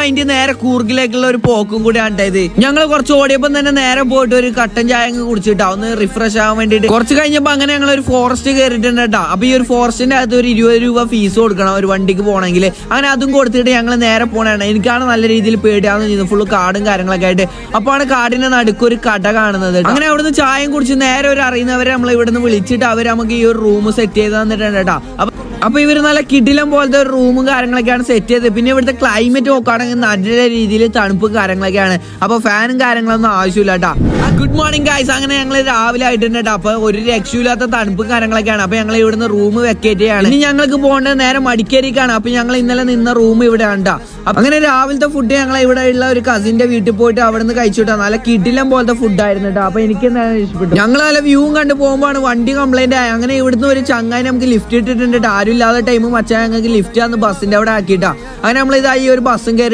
Mind നേരെ കൂർഗിലേക്കുള്ള ഒരു പോക്കും കൂടി ആണ്ടായത്. ഞങ്ങൾ കുറച്ച് ഓടിയപ്പം തന്നെ നേരെ പോയിട്ട് ഒരു കട്ടൻ ചായ കുടിച്ചിട്ടാ ഒന്ന് റിഫ്രഷ് ആവാൻ വേണ്ടിട്ട്. കുറച്ച് കഴിഞ്ഞപ്പോ അങ്ങനെ ഞങ്ങൾ ഒരു ഫോറസ്റ്റ് കയറിയിട്ടുണ്ട് കേട്ടോ. അപ്പൊ ഈ ഒരു ഫോറസ്റ്റിന്റെ അകത്ത് ഒരു 20 രൂപ ഫീസ് കൊടുക്കണം ഒരു വണ്ടിക്ക് പോകണമെങ്കിൽ. അങ്ങനെ അതും കൊടുത്തിട്ട് ഞങ്ങൾ നേരെ പോണാണ്. എനിക്കാണ് നല്ല രീതിയിൽ പേടിയാവുന്ന ചെയ്യുന്നത്, ഫുള്ള് കാടും കാര്യങ്ങളൊക്കെ ആയിട്ട്. അപ്പോഴാണ് കാടിന്റെ നടുക്ക് ഒരു കട കാണുന്നത്. അങ്ങനെ അവിടുന്ന് ചായയും കുടിച്ച് നേരെ ഒരു അറിയുന്നവരെ നമ്മൾ ഇവിടുന്ന് വിളിച്ചിട്ട് അവർ നമുക്ക് ഈ ഒരു റൂം സെറ്റ് ചെയ്ത് തന്നിട്ടുണ്ട് കേട്ടോ. അപ്പൊ ഇവര് നല്ല കിടിലം പോലത്തെ ഒരു റൂമും കാര്യങ്ങളൊക്കെയാണ് സെറ്റ് ചെയ്തത്. പിന്നെ ഇവിടുത്തെ ക്ലൈമറ്റ് നോക്കുകയാണെങ്കിൽ നല്ല രീതിയിൽ തണുപ്പും കാര്യങ്ങളൊക്കെയാണ്. അപ്പൊ ഫാനും കാര്യങ്ങളൊന്നും ആവശ്യമില്ല കേട്ടോ. Good morning guys. അങ്ങനെ ഞങ്ങൾ രാവിലെ ആയിട്ടുണ്ട് കേട്ടോ. അപ്പൊ ഒരു രക്ഷയില്ലാത്ത തണുപ്പും കാര്യങ്ങളൊക്കെയാണ്. അപ്പൊ ഞങ്ങൾ ഇവിടുന്ന് റൂം വെക്കേറ്റ് ചെയ്യാണ്. ഇനി ഞങ്ങൾക്ക് പോകേണ്ടത് നേരെ മടിക്കേരിക്കാണ്. അപ്പൊ ഞങ്ങൾ ഇന്നലെ നിന്ന റൂം ഇവിടെ ഉണ്ടാ. അങ്ങനെ രാവിലത്തെ ഫുഡ് ഞങ്ങൾ ഇവിടെ ഉള്ള ഒരു കസിന്റെ വീട്ടിൽ പോയിട്ട് അവിടെ നിന്ന് കഴിച്ചിട്ടാ. നല്ല കിടിലം പോലത്തെ ഫുഡായിരുന്നു കേട്ടോ. അപ്പൊ എനിക്ക് എന്താണ് ഇഷ്ടപ്പെട്ടു. ഞങ്ങൾ നല്ല വ്യൂവും കണ്ടു പോകുമ്പോഴാണ് വണ്ടി കംപ്ലൈന്റ് ആയി. അങ്ങനെ ഇവിടുന്ന് ഒരു ചങ്ങായി നമുക്ക് ലിഫ്റ്റ് ഇട്ടിട്ടുണ്ട്. ആരും ഇല്ലാത്ത ടൈം മച്ചാൻ ഞങ്ങൾക്ക് ലിഫ്റ്റ് ആന്ന് ബസ്സിന്റെ അവിടെ ആക്കിയിട്ടാ. അങ്ങനെ നമ്മൾ ഇതായി ഒരു ബസ്സും കയറി